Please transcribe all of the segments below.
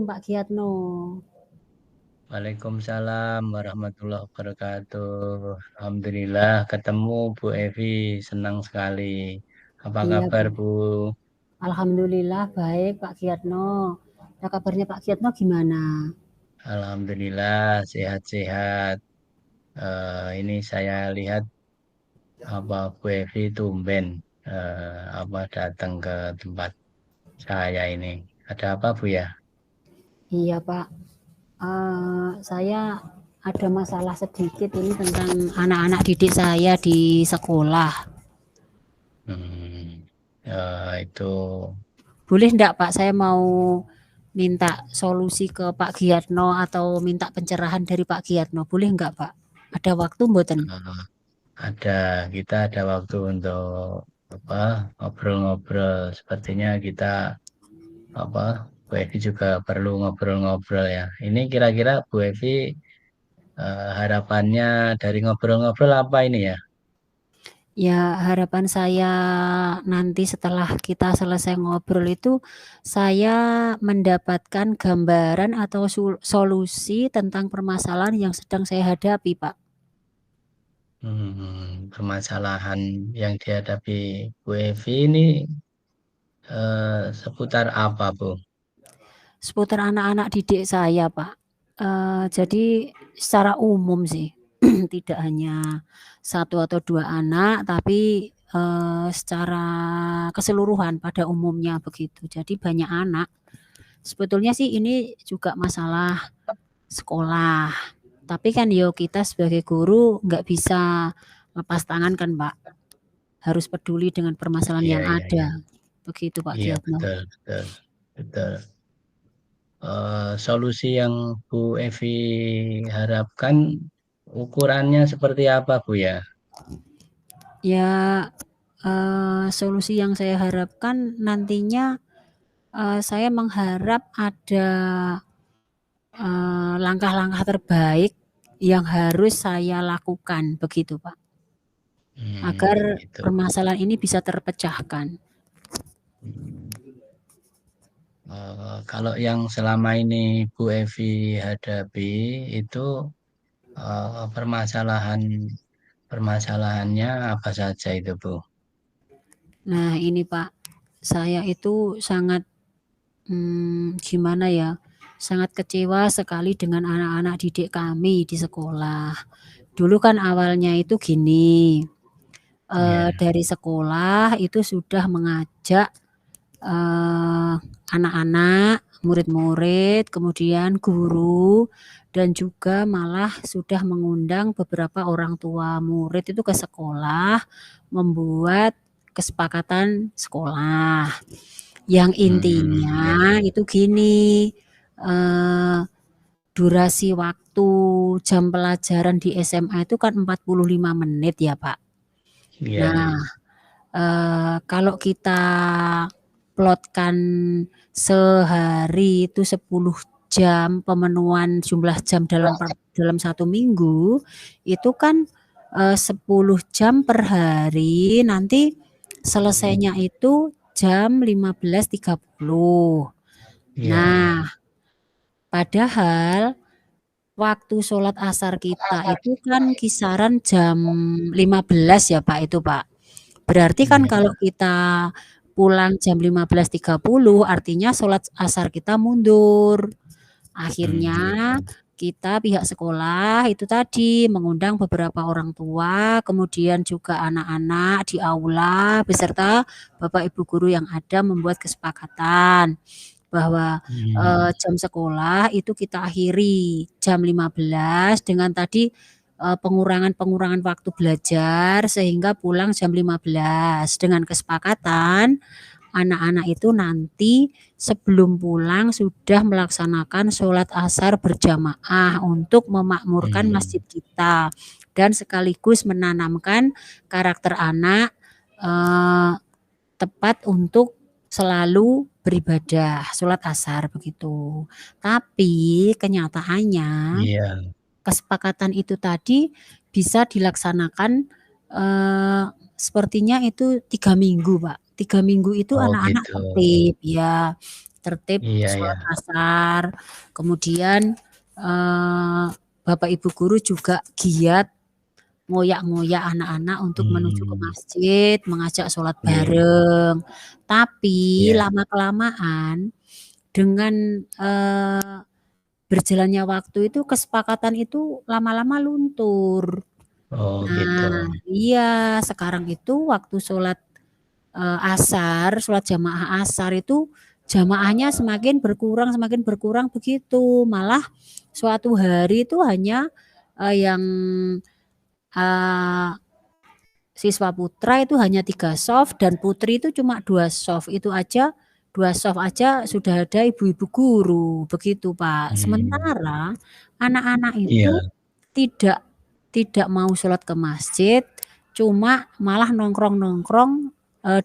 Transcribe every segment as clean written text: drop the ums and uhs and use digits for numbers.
Assalamualaikum Pak Giatno. Waalaikumsalam warahmatullahi wabarakatuh. Alhamdulillah ketemu Bu Evi, senang sekali. Apa Iya, kabar Pak. Bu? Alhamdulillah baik Pak Giatno. Nah, kabarnya Pak Giatno gimana? Alhamdulillah sehat-sehat. Ini saya lihat apa Bu Evi tumben apa datang ke tempat saya ini. Ada apa Bu ya? Iya, Pak. Saya ada masalah sedikit ini tentang anak-anak didik saya di sekolah. Hmm, itu Boleh enggak Pak, saya mau minta solusi ke Pak Giatno atau minta pencerahan dari Pak Giatno. Boleh enggak Pak? Ada waktu mboten? eh, ada kita ada waktu untuk apa ngobrol-ngobrol. Sepertinya kita apa Bu Evi juga perlu ngobrol-ngobrol ya. Ini kira-kira Bu Evi harapannya dari ngobrol-ngobrol apa ini ya? Ya, harapan saya nanti setelah kita selesai ngobrol itu, saya mendapatkan gambaran atau solusi tentang permasalahan yang sedang saya hadapi, Pak. Permasalahan yang dihadapi Bu Evi ini seputar apa Bu? Seputar anak-anak didik saya, Pak. Jadi secara umum sih, tidak hanya satu atau dua anak, tapi secara keseluruhan pada umumnya begitu. Jadi banyak anak. Sebetulnya sih ini juga masalah sekolah. Tapi kan yo kita sebagai guru nggak bisa lepas tangan kan Pak. Harus peduli dengan permasalahan Iya yang iya iya. ada. Begitu Pak Iya Giatno. betul betul betul. Solusi yang Bu Evi harapkan ukurannya seperti apa Bu ya? Ya solusi yang saya harapkan nantinya saya mengharap ada langkah-langkah terbaik yang harus saya lakukan begitu Pak. Agar Gitu. permasalahan ini bisa terpecahkan. Kalau yang selama ini Bu Evi hadapi itu permasalahannya apa saja itu Bu? Nah ini Pak, saya itu sangat gimana ya, sangat kecewa sekali dengan anak-anak didik kami di sekolah. Dulu kan awalnya itu gini, Ya. dari sekolah itu sudah mengajak anak-anak, murid-murid, kemudian guru, dan juga malah sudah mengundang beberapa orang tua murid itu ke sekolah membuat kesepakatan sekolah. Yang Ya. intinya itu gini, durasi waktu jam pelajaran di SMA itu kan 45 menit ya Pak. Ya. Nah, kalau kita plotkan sehari itu 10 jam pemenuhan jumlah jam dalam 1 minggu, itu kan 10 jam per hari, nanti selesainya itu jam 15.30. Ya. Nah, padahal waktu sholat asar kita itu kan kisaran jam 15 ya Pak itu Pak. Berarti kan Ya. kalau kita pulang jam 15.30 artinya sholat asar kita mundur. Akhirnya Gitu. kita pihak sekolah itu tadi mengundang beberapa orang tua, kemudian juga anak-anak di aula beserta Bapak Ibu guru yang ada membuat kesepakatan bahwa jam sekolah itu kita akhiri jam 15 dengan tadi pengurangan waktu belajar sehingga pulang jam 15 dengan kesepakatan anak-anak itu nanti sebelum pulang sudah melaksanakan sholat asar berjamaah untuk memakmurkan masjid kita dan sekaligus menanamkan karakter anak tepat untuk selalu beribadah sholat asar begitu. Tapi kenyataannya Iya. kesepakatan itu tadi bisa dilaksanakan sepertinya itu 3 minggu Pak. 3 minggu itu Oh anak-anak gitu. tertib ya. tertib Iya, ya. sholat asar, kemudian Bapak Ibu guru juga giat ngoyak-ngoyak anak-anak untuk menuju ke masjid, mengajak sholat Iya, bareng. Tapi iya. lama-kelamaan dengan berjalannya waktu itu kesepakatan itu lama-lama luntur. Oh, gitu. Nah, iya, sekarang itu waktu sholat asar, sholat jamaah asar itu jamaahnya semakin berkurang begitu. Malah suatu hari itu hanya yang uh, siswa putra itu hanya 3 soft dan putri itu cuma 2 soft. Itu aja 2 soft aja sudah ada ibu-ibu guru, begitu Pak. Hmm, Sementara anak-anak itu iya. tidak tidak mau sholat ke masjid, cuma malah nongkrong-nongkrong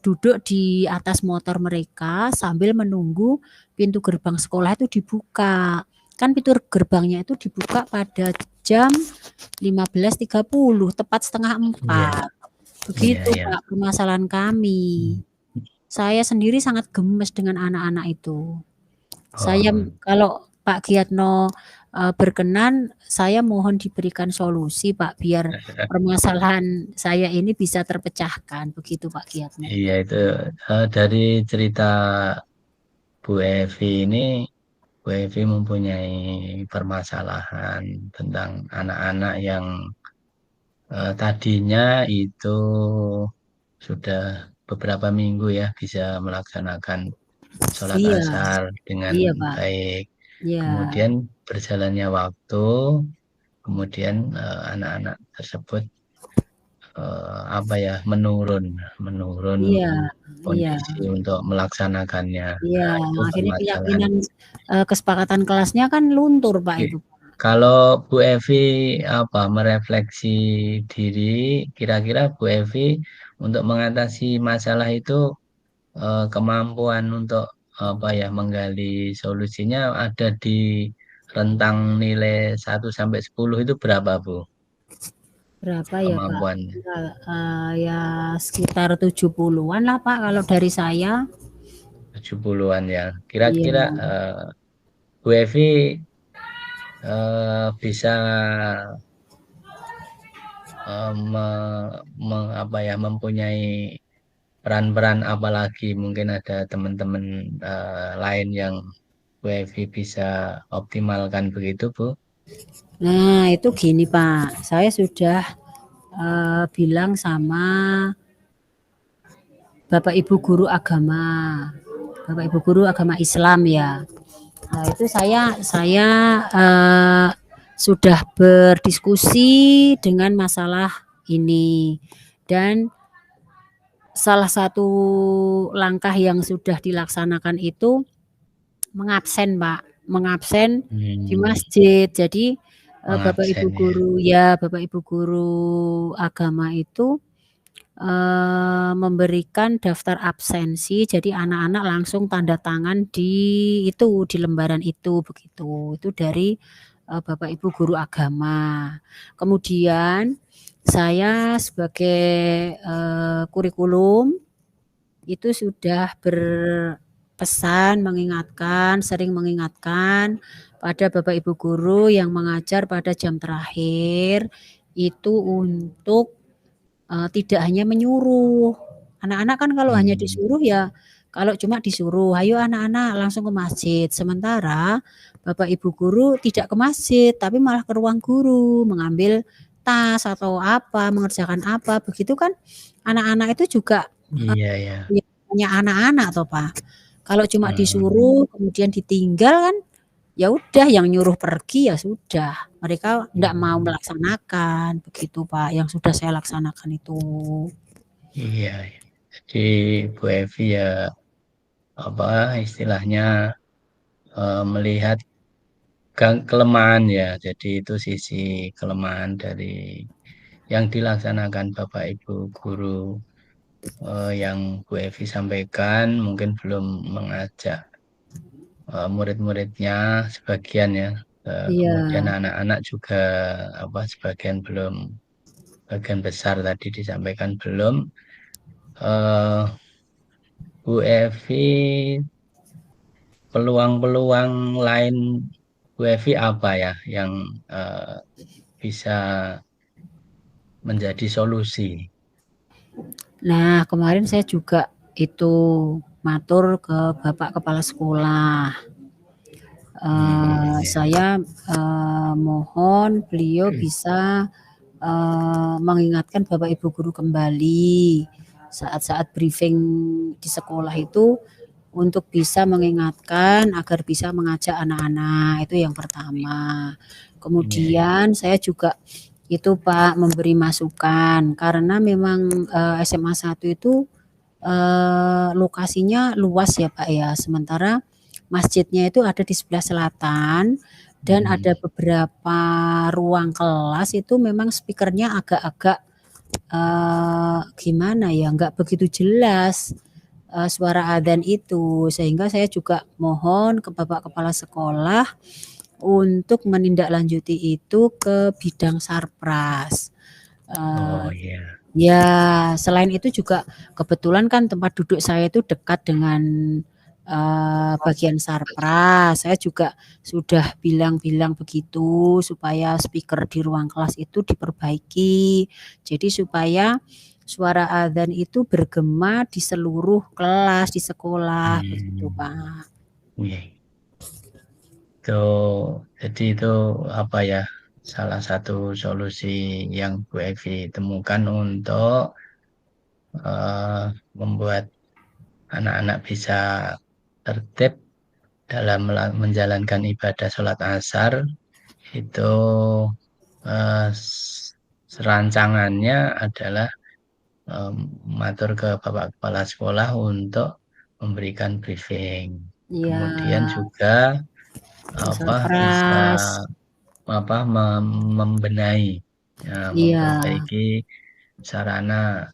duduk di atas motor mereka sambil menunggu pintu gerbang sekolah itu dibuka. Kan pintu gerbangnya itu dibuka pada jam 15.30, tepat setengah Iya, 4. iya, Begitu iya. Pak permasalahan kami. Hmm. Saya sendiri sangat gemes dengan anak-anak itu. Saya Oh, kalau Pak Giatno berkenan, saya mohon diberikan solusi Pak biar permasalahan saya ini bisa terpecahkan. Begitu Pak Giatno. iya itu dari cerita Bu Evi ini, Bu Evi mempunyai permasalahan tentang anak-anak yang tadinya itu sudah beberapa minggu ya bisa melaksanakan sholat Iya, asar dengan iya Pak. baik. Iya, Kemudian berjalannya waktu, kemudian anak-anak tersebut apa ya menurun iya, iya, kondisi untuk melaksanakannya. iya. Nah, itu Akhirnya permasalahan. keyakinan kesepakatan kelasnya kan luntur Pak Oke. itu. Kalau Bu Evi apa merefleksi diri, kira-kira Bu Evi untuk mengatasi masalah itu kemampuan untuk apa ya menggali solusinya ada di rentang nilai 1 sampai 10 itu berapa, Bu? Berapa ya Pak? Kemampuannya Ya, ya sekitar 70-an lah Pak kalau dari saya. 70-an ya. Iya, Kira-kira Bu Evi bisa apa ya mempunyai peran-peran apalagi mungkin ada teman-teman lain yang Bu Evi bisa optimalkan begitu, Bu? nah itu gini Pak, saya sudah bilang sama Bapak Ibu guru agama, Bapak Ibu guru agama Islam ya. Nah itu saya sudah berdiskusi dengan masalah ini dan salah satu langkah yang sudah dilaksanakan itu mengabsen Pak, mengabsen di Hmm, masjid. Jadi Bapak Ibu mengabsen ya. guru ya, Bapak Ibu guru agama itu memberikan daftar absensi, jadi anak-anak langsung tanda tangan di lembaran itu, begitu. Itu dari Bapak Ibu guru agama. Kemudian saya sebagai kurikulum itu sudah berpesan, mengingatkan, sering mengingatkan pada Bapak Ibu guru yang mengajar pada jam terakhir itu untuk tidak hanya menyuruh. Anak-anak kan kalau hanya Hmm, disuruh ya kalau cuma disuruh, "Ayo anak-anak langsung ke masjid." Sementara Bapak Ibu guru tidak ke masjid, tapi malah ke ruang guru, mengambil tas atau apa, mengerjakan apa, begitu kan anak-anak itu juga iya ya. ya hanya anak-anak toh, Pak. Kalau cuma Hmm, disuruh kemudian ditinggal kan, ya udah yang nyuruh pergi ya sudah, mereka ndak mau hmm, melaksanakan, begitu Pak, yang sudah saya laksanakan itu. iya. Jadi Bu Evi ya apa istilahnya melihat kelemahan ya. Jadi itu sisi kelemahan dari yang dilaksanakan Bapak Ibu guru yang Bu Evi sampaikan mungkin belum mengajak murid-muridnya sebagian ya. Kemudian Iya, anak-anak juga apa sebagian belum, bagian besar tadi disampaikan belum. eh Bu Evi peluang-peluang lain Bu Evi apa ya yang bisa menjadi solusi? Nah, kemarin saya juga itu matur ke Bapak Kepala Sekolah. Ya. Saya mohon beliau bisa mengingatkan Bapak Ibu guru kembali saat-saat briefing di sekolah itu untuk bisa mengingatkan agar bisa mengajak anak-anak, itu yang pertama. Ya. Kemudian saya juga itu Pak memberi masukan karena memang SMA 1 itu lokasinya luas ya Pak ya. Sementara masjidnya itu ada di sebelah selatan dan ada beberapa ruang kelas itu memang speakernya agak-agak gimana ya, nggak begitu jelas suara adzan itu. Sehingga saya juga mohon ke Bapak Kepala Sekolah untuk menindaklanjuti itu ke bidang Sarpras. Oh Eh, ya. Ya, selain itu juga kebetulan kan tempat duduk saya itu dekat dengan bagian Sarpras. Saya juga sudah bilang-bilang begitu supaya speaker di ruang kelas itu diperbaiki. Jadi supaya suara adzan itu bergema di seluruh kelas di sekolah begitu, Pak. Ya. Itu jadi itu apa ya salah satu solusi yang Bu Evi temukan untuk membuat anak-anak bisa tertib dalam menjalankan ibadah sholat asar itu serancangannya adalah matur ke Bapak Kepala Sekolah untuk memberikan briefing. Iya, Kemudian juga ke bisa Sarpras. membenahi, ya, Iya, memperbaiki sarana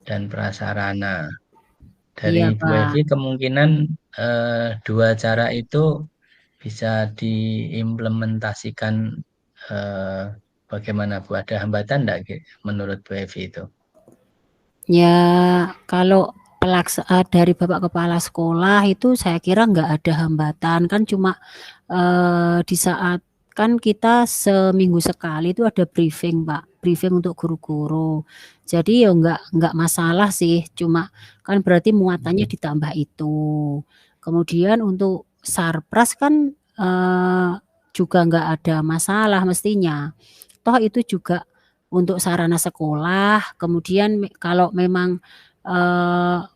dan prasarana. Dari iya, Bu Pak. Evi kemungkinan dua cara itu bisa diimplementasikan eh, bagaimana Bu? Ada hambatan enggak menurut Bu Evi itu? Ya, kalau dari Bapak Kepala Sekolah itu saya kira nggak ada hambatan, kan cuma, di saat kan kita seminggu sekali itu ada briefing, Pak, briefing untuk guru-guru. Jadi ya nggak masalah sih, cuma kan berarti muatannya ditambah itu. Kemudian untuk Sarpras kan, juga nggak ada masalah mestinya. Toh itu juga untuk sarana sekolah, kemudian kalau memang,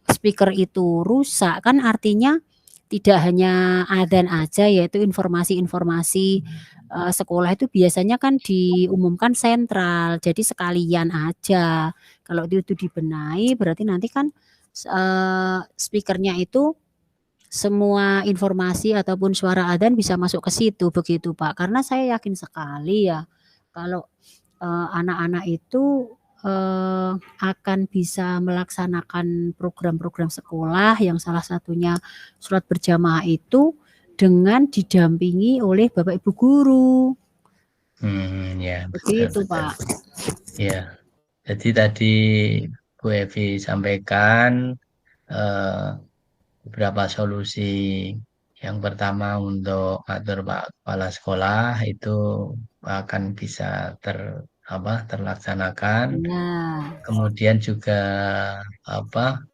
speaker itu rusak kan artinya tidak hanya adzan aja yaitu informasi-informasi, sekolah itu biasanya kan diumumkan sentral, jadi sekalian aja. Kalau itu dibenahi berarti nanti kan speaker-nya itu semua informasi ataupun suara adzan bisa masuk ke situ, begitu Pak. Karena saya yakin sekali ya kalau anak-anak itu akan bisa melaksanakan program-program sekolah yang salah satunya sholat berjamaah itu dengan didampingi oleh Bapak Ibu guru. Ya, Begitu, betul-betul. Pak. Ya, jadi tadi Bu Evi sampaikan eh, beberapa solusi. Yang pertama untuk atur Pak Kepala Sekolah itu akan bisa terlaksanakan. Iya, Kemudian juga apa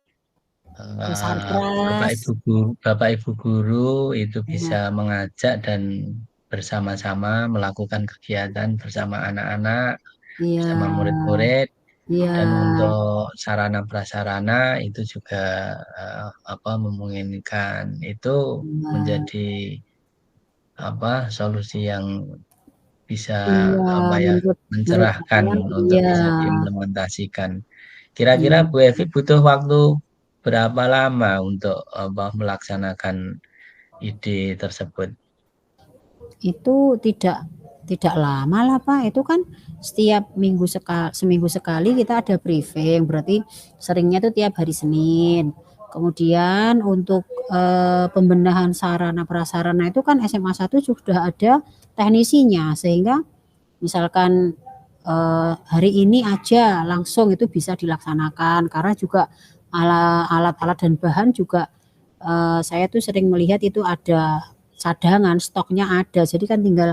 ke Sarpras. Bapak Ibu guru itu bisa Iya, mengajak dan bersama-sama melakukan kegiatan bersama anak-anak, iya, bersama murid-murid iya, dan untuk sarana prasarana itu juga memungkinkan itu iya, menjadi solusi yang bisa iya, menurut mencerahkan saya untuk iya, bisa diimplementasikan. Kira-kira iya. Bu Evi butuh waktu berapa lama untuk melaksanakan ide tersebut? Itu tidak lama lah Pak, itu kan setiap seminggu sekali kita ada briefing, berarti seringnya itu tiap hari Senin. Kemudian untuk pembenahan sarana prasarana itu kan SMA 1 sudah ada teknisinya, sehingga misalkan hari ini aja langsung itu bisa dilaksanakan karena juga alat-alat dan bahan juga saya tuh sering melihat itu ada cadangan, stoknya ada. Jadi kan tinggal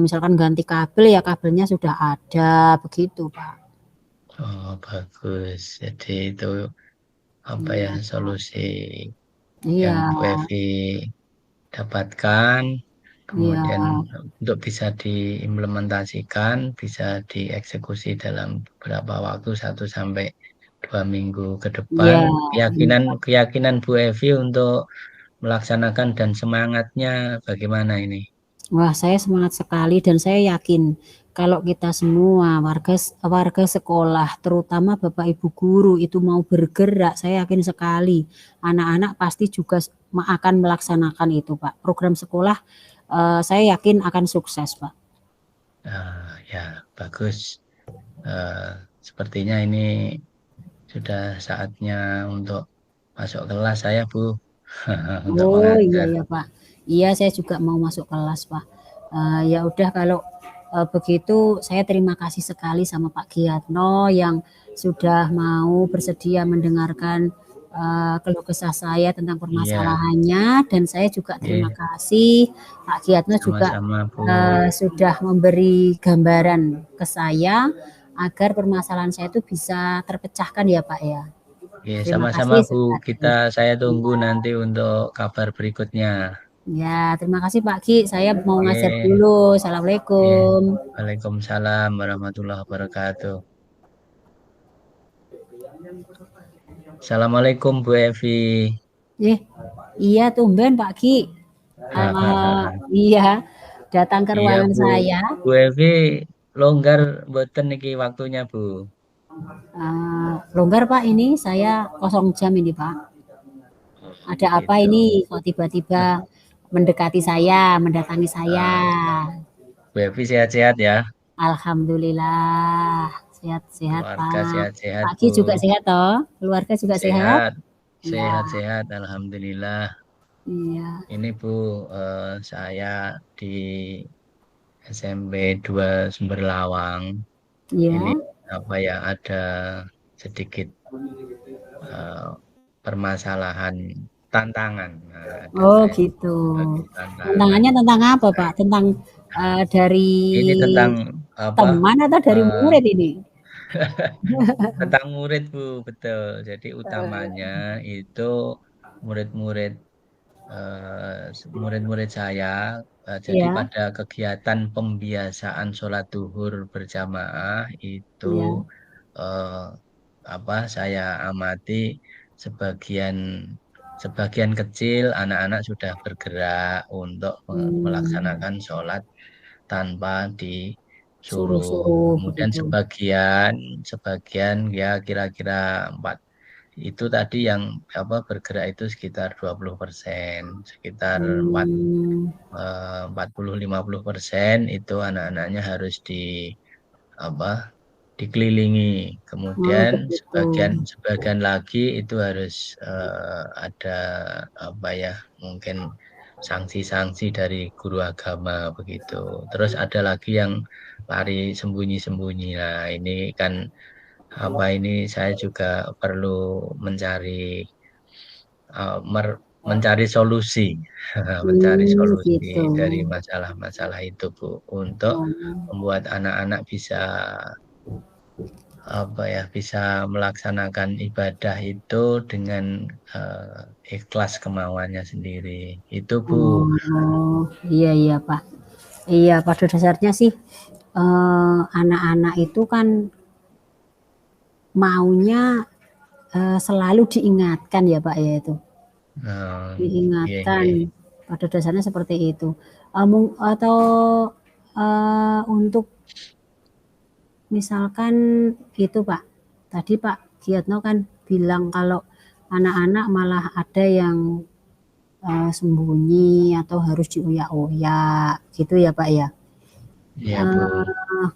misalkan ganti kabel ya kabelnya sudah ada begitu, Pak. Oh, bagus. Jadi itu apa ya Iya, solusi yang iya, Bu Evi dapatkan, iya, kemudian untuk bisa diimplementasikan, bisa dieksekusi dalam beberapa waktu 1 sampai 2 minggu ke depan. iya, Keyakinan iya. keyakinan Bu Evi untuk melaksanakan dan semangatnya bagaimana ini? Wah, saya semangat sekali dan saya yakin kalau kita semua warga warga sekolah, terutama Bapak Ibu guru itu mau bergerak, saya yakin sekali anak-anak pasti juga akan melaksanakan itu, Pak. Program sekolah saya yakin akan sukses, Pak. Ya, bagus. Eh, Sepertinya ini sudah saatnya untuk masuk kelas saya, Bu, untuk Oh, iya mengajar. ya, Pak. Iya, saya juga mau masuk kelas, Pak. Ya udah kalau begitu saya terima kasih sekali sama Pak Giatno yang sudah mau bersedia mendengarkan keluh kesah saya tentang Iya, permasalahannya dan saya juga terima iya, kasih Pak Giatno juga sama-sama, Bu. sudah memberi gambaran ke saya agar permasalahan saya itu bisa terpecahkan ya, Pak ya. Iya, Terima sama-sama, kasih Bu. sekali. Saya tunggu Ya. nanti untuk kabar berikutnya. Ya, terima kasih Pak Ki. Saya mau ngajar Oke, dulu. oke. Assalamualaikum. Waalaikumsalam warahmatullahi wabarakatuh. Assalamualaikum, Bu Evi. Eh, iya tumben Pak Ki. Iya, datang ke Iya, ruangan Bu. saya. Bu Evi longgar mboten niki waktunya, Bu. Longgar Pak ini saya kosong jam ini Pak. Oh, Ada apa gitu. ini kok tiba-tiba mendekati saya, mendatangi saya? Ah, Bu Evi sehat-sehat ya. Alhamdulillah. Sehat-sehat Keluarga Pak. sehat-sehat, Pak Ki juga Bu. sehat toh? Keluarga juga sehat? Sehat, Iya, sehat-sehat. Alhamdulillah. iya, Ini Bu, saya di SMP 2 Sumberlawang. Ini iya. apa ya, ada sedikit eh, permasalahan tantangan. Nah, ada Oh saya gitu. sebagai tantangan. Tantangannya tentang apa, Nah, Pak? Tentang dari ini tentang apa? teman atau dari eh, murid ini? Tentang murid, Bu, betul. Jadi utamanya itu murid-murid murid-murid saya. Jadi Iya, pada kegiatan pembiasaan sholat duhur berjamaah itu iya. eh, saya amati sebagian sebagian kecil anak-anak sudah bergerak untuk Hmm, melaksanakan sholat tanpa disuruh. suruh-suruh Kemudian begitu. sebagian sebagian ya kira-kira empat itu tadi yang bergerak itu sekitar 20%, sekitar Hmm, 40-50% itu anak-anaknya harus apa dikelilingi. oh Kemudian begitu. sebagian sebagian lagi itu harus ada ya mungkin sanksi-sanksi dari guru agama begitu. Terus ada lagi yang lari sembunyi-sembunyi. Nah, ini kan ini saya juga perlu mencari mencari solusi, mencari solusi Gitu. dari masalah-masalah itu, Bu, untuk Oh, membuat anak-anak bisa bisa melaksanakan ibadah itu dengan ikhlas kemauannya sendiri. Itu, Bu. oh, iya iya Pak. Iya, pada dasarnya sih anak-anak itu kan maunya selalu diingatkan ya Pak ya itu. Iya, iya. Diingatkan, pada dasarnya seperti itu. Atau untuk misalkan gitu Pak, tadi Pak Giatno kan bilang kalau anak-anak malah ada yang sembunyi atau harus dioyak-oyak gitu ya Pak ya. Iya, Bu. Eh,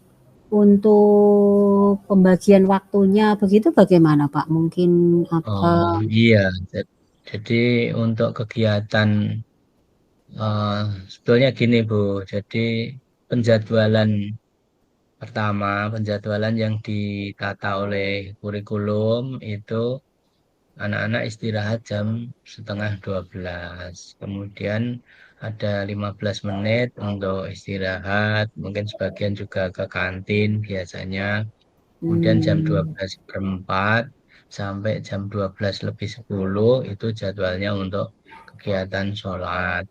untuk pembagian waktunya begitu bagaimana Pak? Mungkin Oh, iya. Jadi untuk kegiatan eh, sebetulnya gini, Bu. Jadi penjadwalan penjadwalan yang ditata oleh kurikulum itu anak-anak istirahat jam setengah 12. Kemudian ada 15 menit untuk istirahat. Mungkin sebagian juga ke kantin biasanya. Kemudian jam Hmm. 12:04 sampai jam 12 lebih 10 itu jadwalnya untuk kegiatan sholat.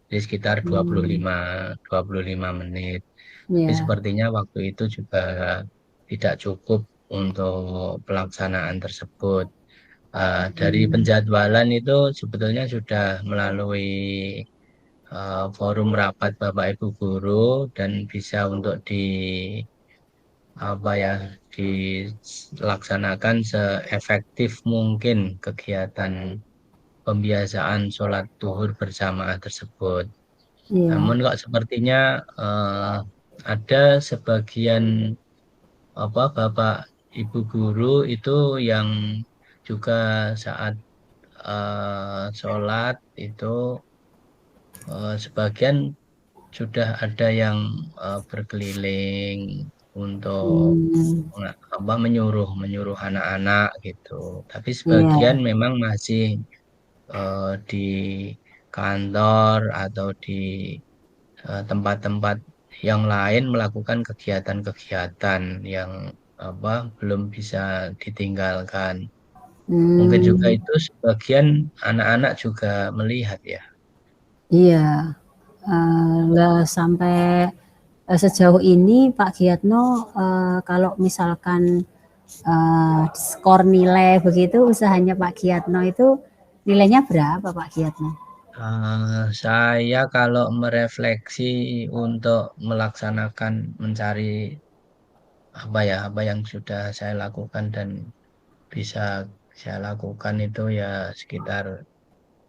Jadi sekitar Hmm. 25 menit. Tapi Ya. sepertinya waktu itu juga tidak cukup untuk pelaksanaan tersebut. Dari Hmm. penjadwalan itu sebetulnya sudah melalui forum rapat Bapak Ibu guru dan bisa untuk apa ya dilaksanakan seefektif mungkin kegiatan pembiasaan sholat duhur berjamaah tersebut. Namun Iya. kok sepertinya ada sebagian apa Bapak Ibu guru itu yang juga saat sholat itu sebagian sudah ada yang berkeliling untuk Hmm. apa menyuruh menyuruh anak-anak gitu. Tapi sebagian Iya. memang masih di kantor atau di tempat-tempat yang lain melakukan kegiatan-kegiatan yang apa belum bisa ditinggalkan. Mungkin juga Hmm. itu sebagian anak-anak juga melihat ya. Iya. Lah sampai sejauh ini Pak Giatno, kalau misalkan skor nilai begitu, usahanya Pak Giatno itu nilainya berapa Pak Giatno? Saya kalau merefleksi untuk melaksanakan mencari apa yang sudah saya lakukan dan bisa saya lakukan itu ya sekitar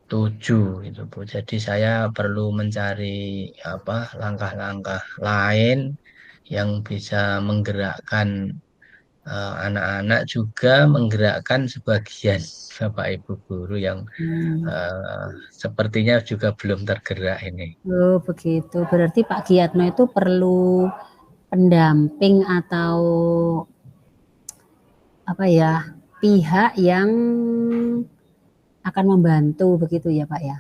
7 itu Bu. Jadi saya perlu mencari apa langkah-langkah lain yang bisa menggerakkan anak-anak juga menggerakkan sebagian Bapak Ibu guru yang Hmm. sepertinya juga belum tergerak ini. Oh begitu. Berarti Pak Giatno itu perlu pendamping atau apa ya, pihak yang akan membantu begitu ya Pak ya?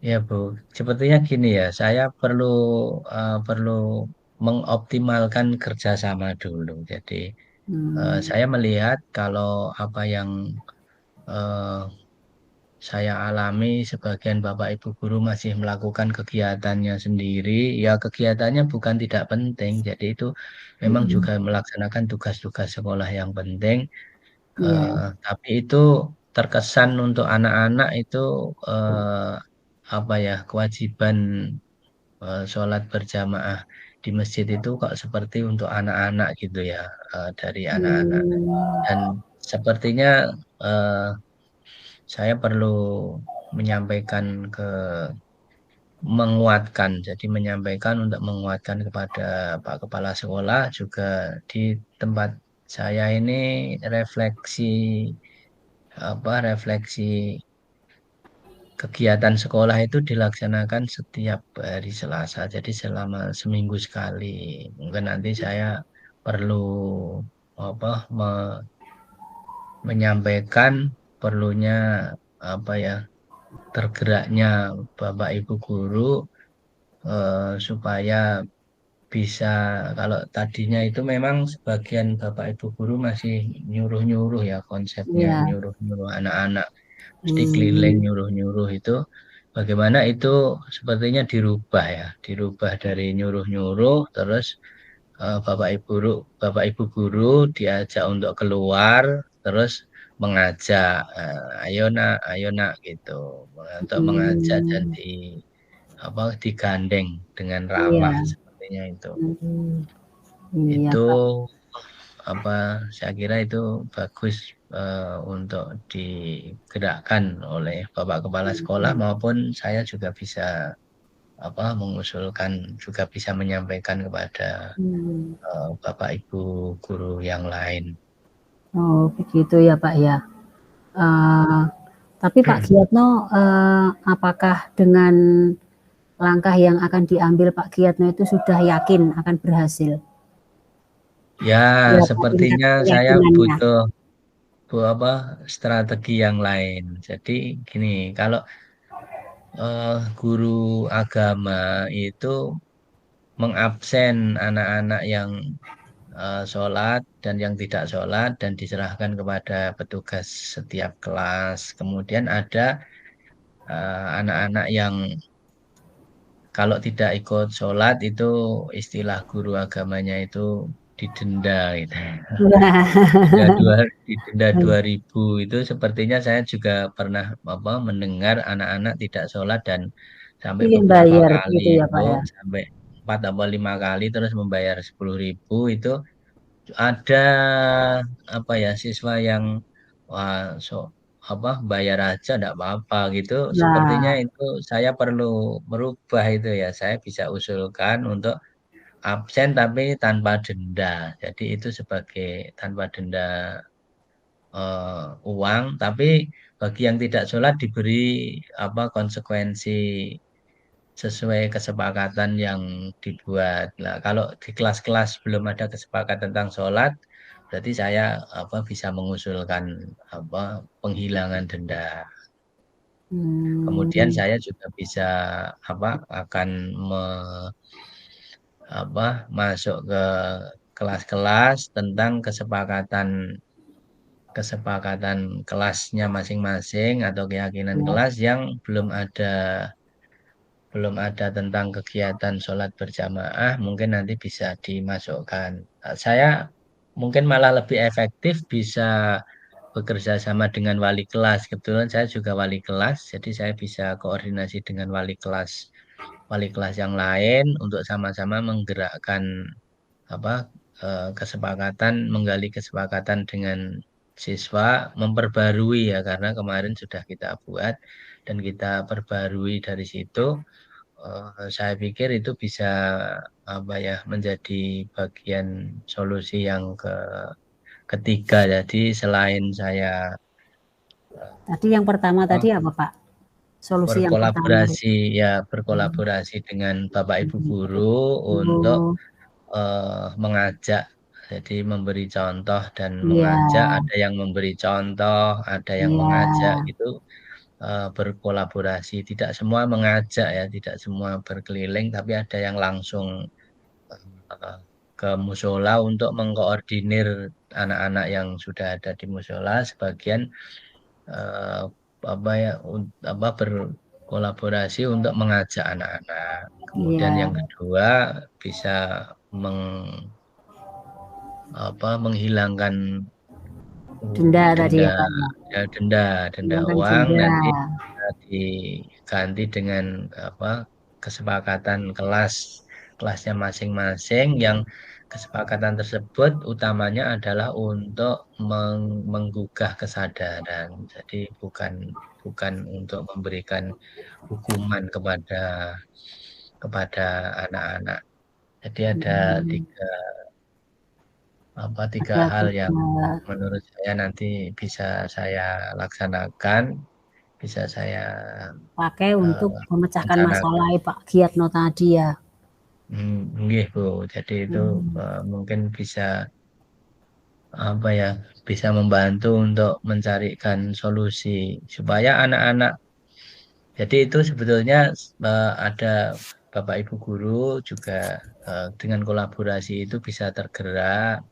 Ya Bu, sepertinya gini ya, saya perlu mengoptimalkan kerjasama dulu. Jadi Hmm. saya melihat kalau apa yang eh, saya alami sebagian Bapak Ibu guru masih melakukan kegiatannya sendiri, ya kegiatannya bukan tidak penting. Jadi itu memang Hmm. juga melaksanakan tugas-tugas sekolah yang penting. Iya. Tapi itu terkesan untuk anak-anak itu eh, apa ya kewajiban sholat berjamaah di masjid itu kok seperti untuk anak-anak gitu ya dari anak-anak Hmm. dan sepertinya eh, saya perlu menyampaikan ke menguatkan jadi menyampaikan untuk menguatkan kepada Pak Kepala Sekolah juga di tempat saya ini refleksi refleksi kegiatan sekolah itu dilaksanakan setiap hari Selasa, jadi selama seminggu sekali. Mungkin nanti saya perlu apa menyampaikan perlunya apa ya tergeraknya Bapak Ibu guru supaya bisa kalau tadinya itu memang sebagian Bapak Ibu guru masih nyuruh-nyuruh ya konsepnya Iya. nyuruh-nyuruh anak-anak mesti keliling Hmm. nyuruh-nyuruh itu bagaimana itu sepertinya dirubah dari nyuruh-nyuruh terus Bapak Ibu guru diajak untuk keluar terus mengajak ayo nak gitu untuk mengajak dan Hmm. digandeng dengan ramah Iya. sepertinya itu. Hmm. Iya Itu Pak. apa saya kira itu bagus untuk digerakkan oleh Bapak Kepala Sekolah Hmm. maupun saya juga bisa mengusulkan juga bisa menyampaikan kepada Hmm. Bapak Ibu guru yang lain. Oh begitu ya Pak ya. Eh, tapi Pak Giatno, apakah dengan langkah yang akan diambil Pak Giatno itu sudah yakin akan berhasil? Ya, Berapa tingkat sepertinya saya keyakinannya? butuh strategi yang lain. Jadi gini, kalau guru agama itu mengabsen anak-anak yang sholat dan yang tidak sholat dan diserahkan kepada petugas setiap kelas. Kemudian ada anak-anak yang kalau tidak ikut sholat itu istilah guru agamanya itu didenda gitu. Denda dua, didenda 2.000 itu sepertinya saya juga pernah mendengar anak-anak tidak sholat dan sampai Ingin beberapa bayar kali begitu ya itu Pak ya. sampai 4 atau 5 kali terus membayar 10.000 itu ada siswa yang wah bayar aja enggak apa-apa gitu. Sepertinya Nah, itu saya perlu merubah itu ya. Saya bisa usulkan untuk absen tapi tanpa denda. Jadi itu sebagai tanpa denda uang, tapi bagi yang tidak sholat diberi konsekuensi sesuai kesepakatan yang dibuat. Nah, kalau di kelas-kelas belum ada kesepakatan tentang sholat, berarti saya bisa mengusulkan penghilangan denda. Kemudian hmm, saya juga bisa akan masuk ke kelas-kelas tentang kesepakatan kesepakatan kelasnya masing-masing atau keyakinan ya. kelas yang belum ada tentang kegiatan sholat berjamaah, mungkin nanti bisa dimasukkan. Saya mungkin malah lebih efektif bisa bekerja sama dengan wali kelas. Kebetulan saya juga wali kelas, jadi saya bisa koordinasi dengan wali kelas yang lain untuk sama-sama menggerakkan apa menggali kesepakatan dengan siswa, memperbarui ya karena kemarin sudah kita buat dan kita perbarui dari situ. Saya pikir itu bisa menjadi bagian solusi yang ketiga. Jadi selain saya Tadi yang pertama apa, tadi apa Pak? Solusi yang pertama berkolaborasi itu. berkolaborasi dengan Bapak Ibu Hmm. guru untuk Oh, mengajak, jadi memberi contoh dan iya, mengajak. Ada yang memberi contoh, ada yang iya. mengajak gitu. Berkolaborasi. Tidak semua mengajak ya, tidak semua berkeliling, tapi ada yang langsung eh, ke musola untuk mengkoordinir anak-anak yang sudah ada di musola. Sebagian eh, berkolaborasi untuk mengajak anak-anak. Kemudian Iya, yang kedua bisa meng, menghilangkan denda tadi denda ya Pak ya. denda denda Hilangkan uang denda. nanti diganti dengan kesepakatan kelasnya masing-masing yang kesepakatan tersebut utamanya adalah untuk menggugah kesadaran. Jadi bukan bukan untuk memberikan hukuman kepada anak-anak. Jadi ada Hmm, tiga ada hal yang tiga menurut saya nanti bisa saya laksanakan, bisa saya pakai untuk memecahkan rencanakan. masalah Pak Giatno tadi ya. Nggih, Bu. Jadi itu Hmm, mungkin bisa apa ya, bisa membantu untuk mencarikan solusi supaya anak-anak. Jadi itu sebetulnya ada Bapak Ibu guru juga dengan kolaborasi itu bisa tergerak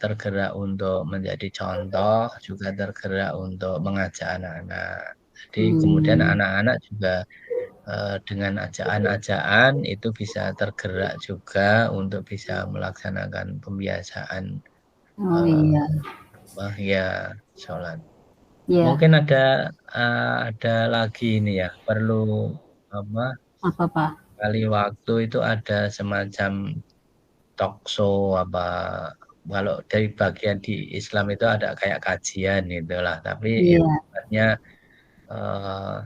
tergerak untuk menjadi contoh, juga tergerak untuk mengajak anak-anak. Jadi kemudian hmm. anak-anak juga dengan ajaan-ajaan itu bisa tergerak juga untuk bisa melaksanakan pembiasaan Oh eh, iya, ya sholat. ya Mungkin ada lagi ini ya perlu apa apa Pak? kali waktu itu ada semacam talk show kalau dari bagian di Islam itu ada kayak kajian itulah tapi itu Iya, sifatnya eh,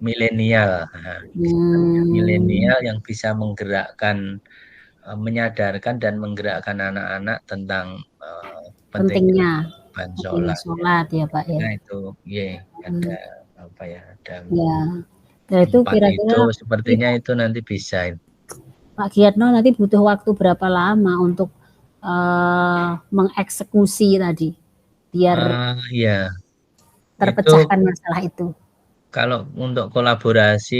milenial. Nah, sifatnya hmm, milenial yang bisa menggerakkan, menyadarkan dan menggerakkan anak-anak tentang pentingnya pentingnya kewajiban pentingnya sholat. sholat ya Pak ya. Nah itu, ya ada Hmm, ada ya, nah itu empat kira-kira itu sepertinya itu nanti bisa. Pak Giatno nanti butuh waktu berapa lama untuk mengeksekusi tadi? biar Iya, itu terpecahkan masalah itu. kalau untuk kolaborasi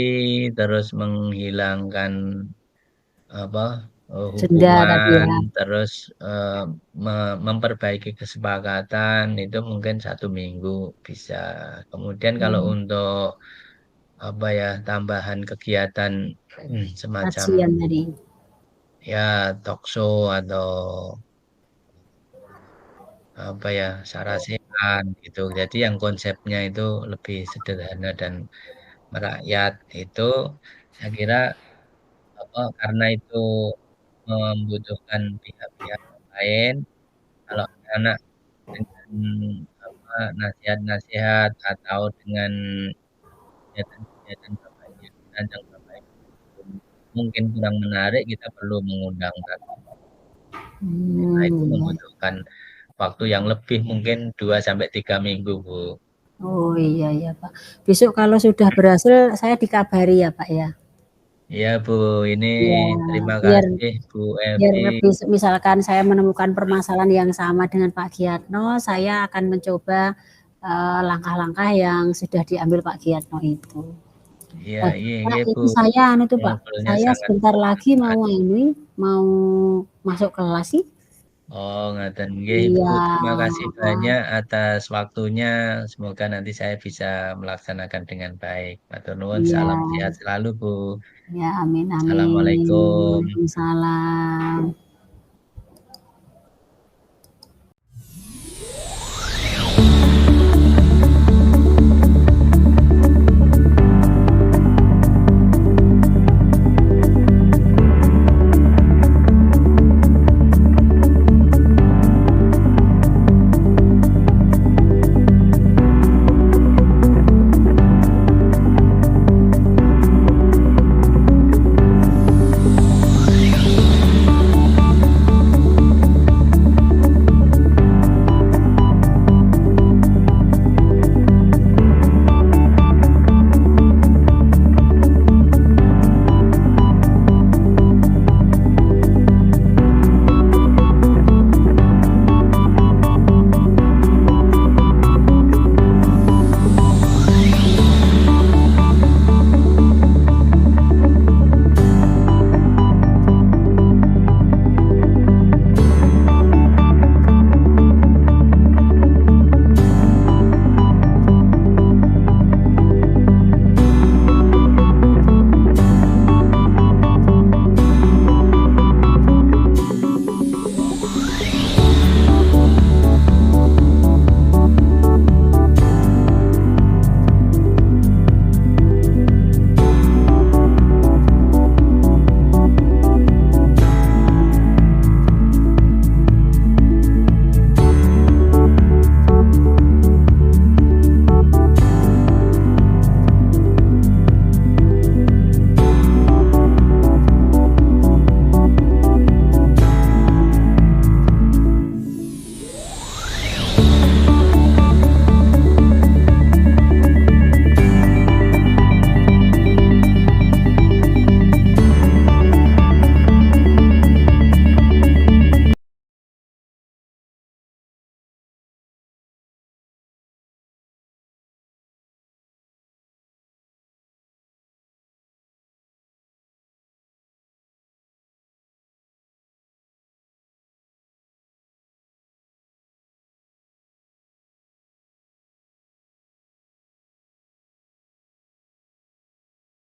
terus menghilangkan apa Denda tadi hubungan ya. terus memperbaiki kesepakatan itu mungkin 1 minggu bisa. Kemudian kalau Hmm, untuk apa ya tambahan kegiatan semacam kajian tadi. ya talk show atau apa ya sarasilan gitu. Jadi yang konsepnya itu lebih sederhana dan merakyat itu saya kira apa karena itu membutuhkan pihak-pihak lain. Kalau anak dengan apa nasihat-nasihat atau dengan kegiatan-kegiatan Bapak Ibu yang dirancang Bapak Ibu mungkin kurang menarik, kita perlu mengundang tamu. Nah, itu Iya. membutuhkan waktu yang lebih mungkin 2 sampai 3 minggu, Bu. Oh iya ya Pak. Besok kalau sudah berhasil saya dikabari ya Pak ya. Iya, Bu. Ini Ya, terima biar kasih, Bu biar Evi. besok misalkan saya menemukan permasalahan yang sama dengan Pak Giatno, saya akan mencoba langkah-langkah yang sudah diambil Pak Giatno itu. Iya, iya, Pak, iya, Bu. itu saya anu tuh Pak, Ngobrolnya saya sangat sebentar lagi bermanfaat. mau masuk kelas sih. Oh, ngaten nggih, Bu. Iya, Terima kasih banyak atas waktunya. Semoga nanti saya bisa melaksanakan dengan baik. Matur nuwun, iya, salam sehat selalu, Bu. ya amin amin. Assalamualaikum. Waalaikumsalam.